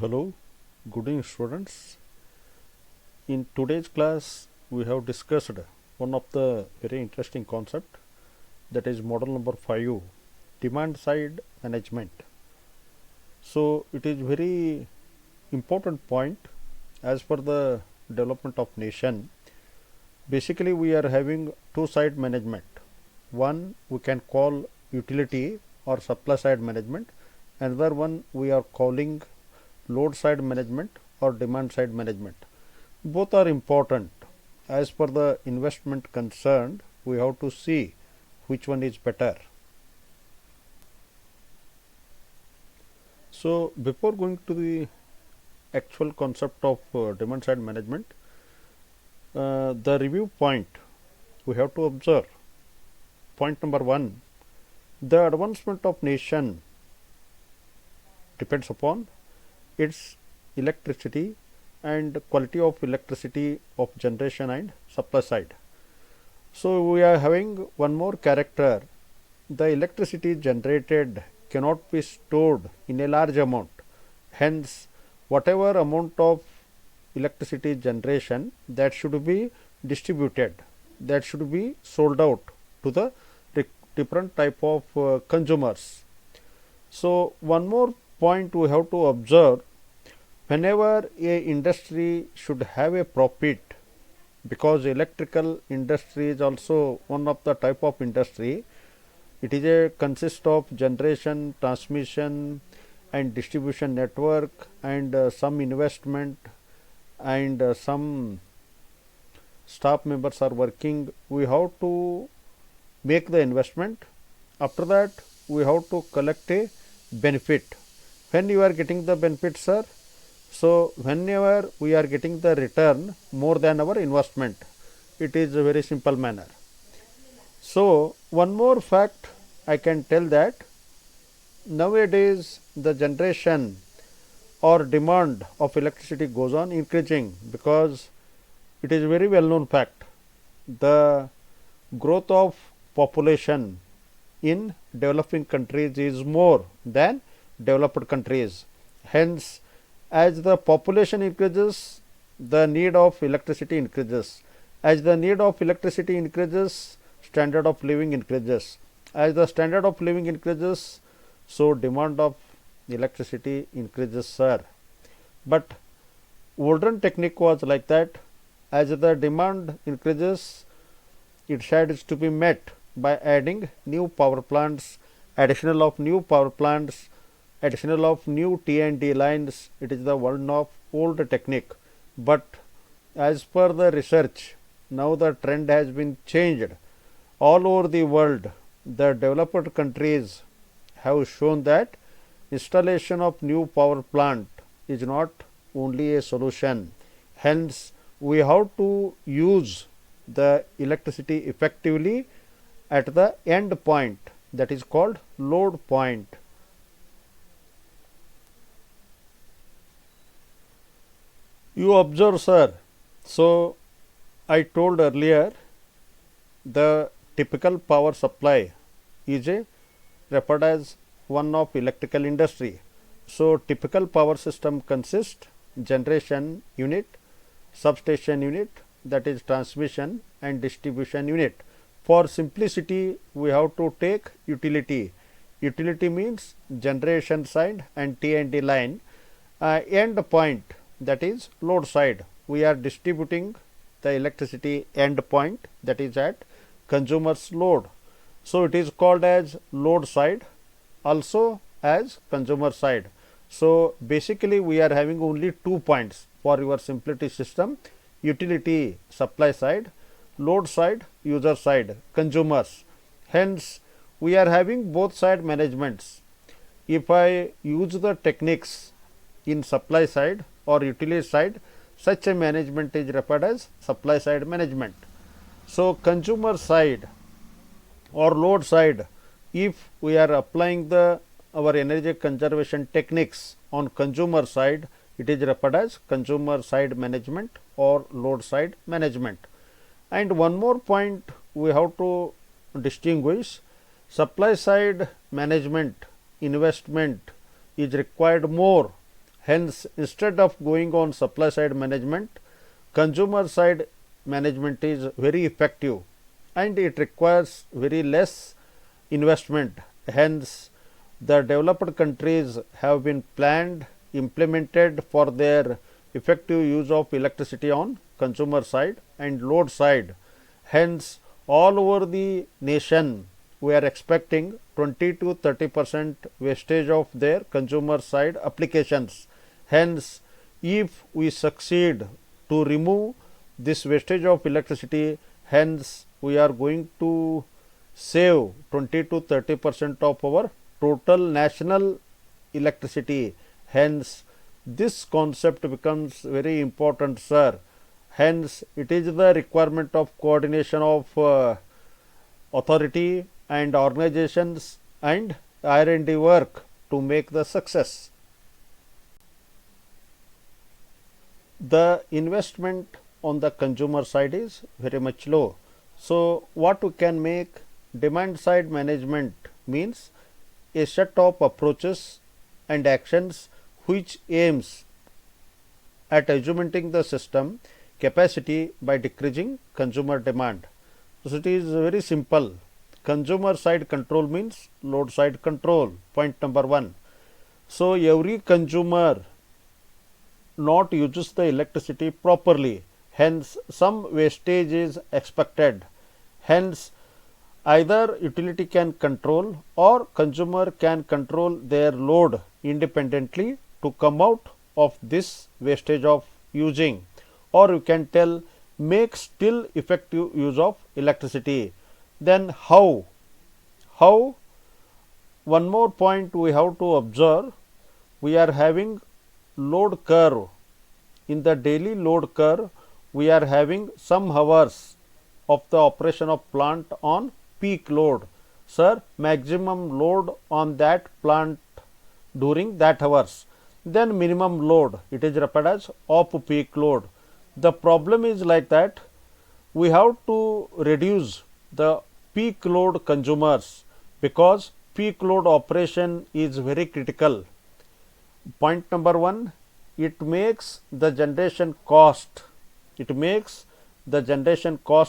Hello, good evening students. In today's class, we have discussed one of the very interesting concept, that is model number 5, demand side management. So it is very important point as per the development of nation. Basically, we are having two side management. One we can call utility or supply side management. Another one we are calling load side management or demand side management. Both are important. As per the investment concerned, we have to see which one is better. So before going to the actual concept of demand side management, the review point we have to observe. Point number 1, the advancement of nation depends upon its electricity and quality of electricity of generation and supply side. So we are having one more character. The electricity generated cannot be stored in a large amount. Hence, whatever amount of electricity generation, that should be distributed, that should be sold out to the different type of consumers. So one more point we have to observe, whenever a industry should have a profit, because electrical industry is also one of the type of industry. It is a consist of generation, transmission and distribution network, and some investment, and some staff members are working. We have to make the investment. After that, we have to collect a benefit. When you are getting the benefit, sir? So whenever we are getting the return more than our investment, it is a very simple manner. So one more fact I can tell, that nowadays the generation or demand of electricity goes on increasing, because it is a very well known fact, the growth of population in developing countries is more than developed countries. Hence, as the population increases, the need of electricity increases. As the need of electricity increases, standard of living increases. As the standard of living increases, so demand of electricity increases, sir. But olden technique was like that. As the demand increases, it has to be met by adding new power plants, additional of new power plants, additional of new T&D lines. It is the one of old technique. But as per the research, now the trend has been changed. All over the world, the developed countries have shown that installation of new power plant is not only a solution. Hence, we have to use the electricity effectively at the end point, that is called load point. You observe, sir. So I told earlier, the typical power supply is a referred as one of electrical industry. So typical power system consists generation unit, substation unit, that is transmission and distribution unit. For simplicity, we have to take utility. Utility means generation side and T&D line. End point, that is load side. We are distributing the electricity end point, that is at consumer's load. So it is called as load side, also as consumer side. So basically we are having only 2 points for your simplicity system: utility supply side, load side user side, consumers. Hence we are having both side managements. If I use the techniques in supply side or utility side, such a management is referred as supply side management. So consumer side or load side, if we are applying the our energy conservation techniques on consumer side, it is referred as consumer side management or load side management. And one more point we have to distinguish: supply side management investment is required more. Hence, instead of going on supply side management, consumer side management is very effective and it requires very less investment. Hence, the developed countries have been planned, implemented for their effective use of electricity on consumer side and load side. Hence, all over the nation we are expecting 20 to 30% wastage of their consumer side applications. Hence, if we succeed to remove this wastage of electricity, hence we are going to save 20 to 30% of our total national electricity. Hence, this concept becomes very important, sir. Hence, it is the requirement of coordination of authority and organizations and R&D work to make the success. The investment on the consumer side is very much low. So, what we can make demand side management means a set of approaches and actions which aims at augmenting the system capacity by decreasing consumer demand. So, it is very simple. Consumer side control means load side control, point number 1. So, every consumer not uses the electricity properly, hence some wastage is expected. Hence, either utility can control or consumer can control their load independently to come out of this wastage of using, or you can tell make still effective use of electricity. Then how? One more point we have to observe, we are having load curve. In the daily load curve, we are having some hours of the operation of plant on peak load. Sir, maximum load on that plant during that hours. Then minimum load, it is referred as off peak load. The problem is like that, we have to reduce the peak load consumers because peak load operation is very critical. Point number 1, it makes the generation cost,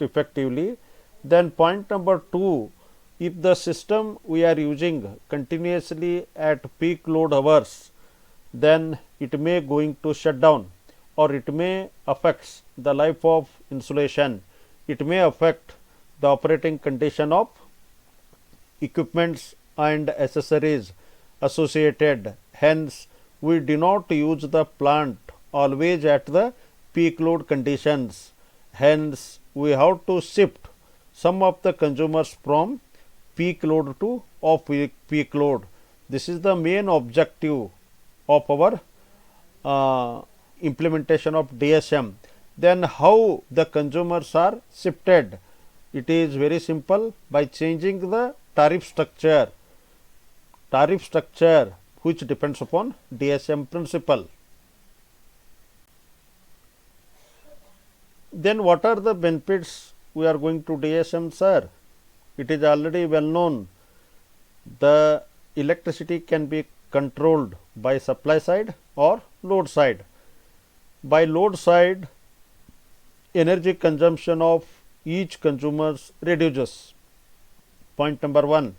effectively. Then point number 2, if the system we are using continuously at peak load hours, then it may going to shut down, or it may affect the life of insulation, it may affect the operating condition of equipments and accessories associated. Hence, we do not use the plant always at the peak load conditions. Hence, we have to shift some of the consumers from peak load to off peak load. This is the main objective of our implementation of DSM. Then how the consumers are shifted? It is very simple, by changing the tariff structure which depends upon DSM principle. Then what are the benefits we are going to DSM, sir? It is already well known. The electricity can be controlled by supply side or load side. By load side, energy consumption of each consumer reduces. Point number 1,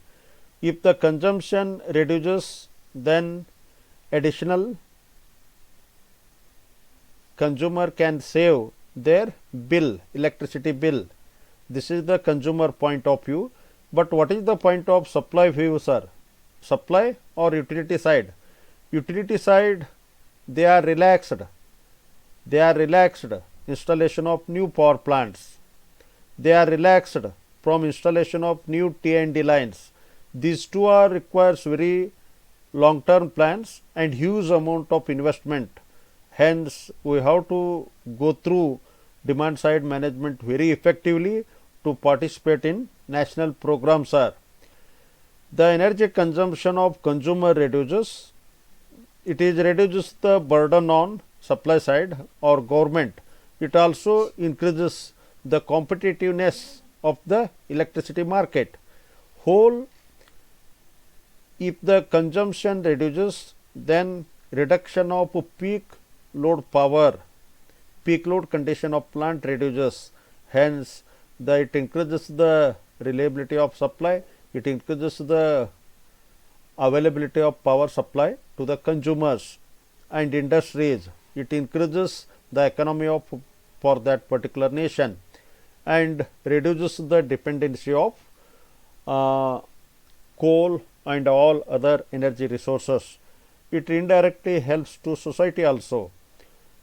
if the consumption reduces, then additional consumer can save their bill, electricity bill. This is the consumer point of view. But what is the point of supply view, sir? Supply or utility side? Utility side, they are relaxed. Installation of new power plants. They are relaxed from installation of new T&D lines. These two are requires very long term plans and huge amount of investment. Hence, we have to go through demand side management very effectively to participate in national programs, sir. The energy consumption of consumer reduces. It is reduces the burden on supply side or government. It also increases the competitiveness of the electricity market. If the consumption reduces, then reduction of peak load power, peak load condition of plant reduces, hence it increases the reliability of supply, it increases the availability of power supply to the consumers and industries, it increases the economy of for that particular nation and reduces the dependency of coal and all other energy resources. It indirectly helps to society also.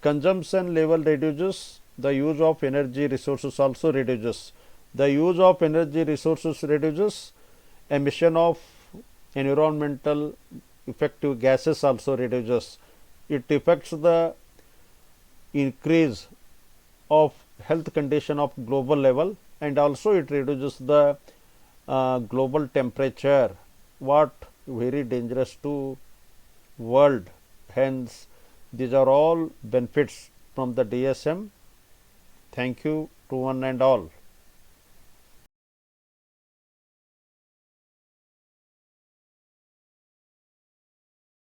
Consumption level reduces, the use of energy resources also reduces. The use of energy resources reduces, emission of environmental effective gases also reduces. It affects the increase of health condition of global level and also it reduces the global temperature, what very dangerous to world. Hence, these are all benefits from the DSM. Thank you to one and all.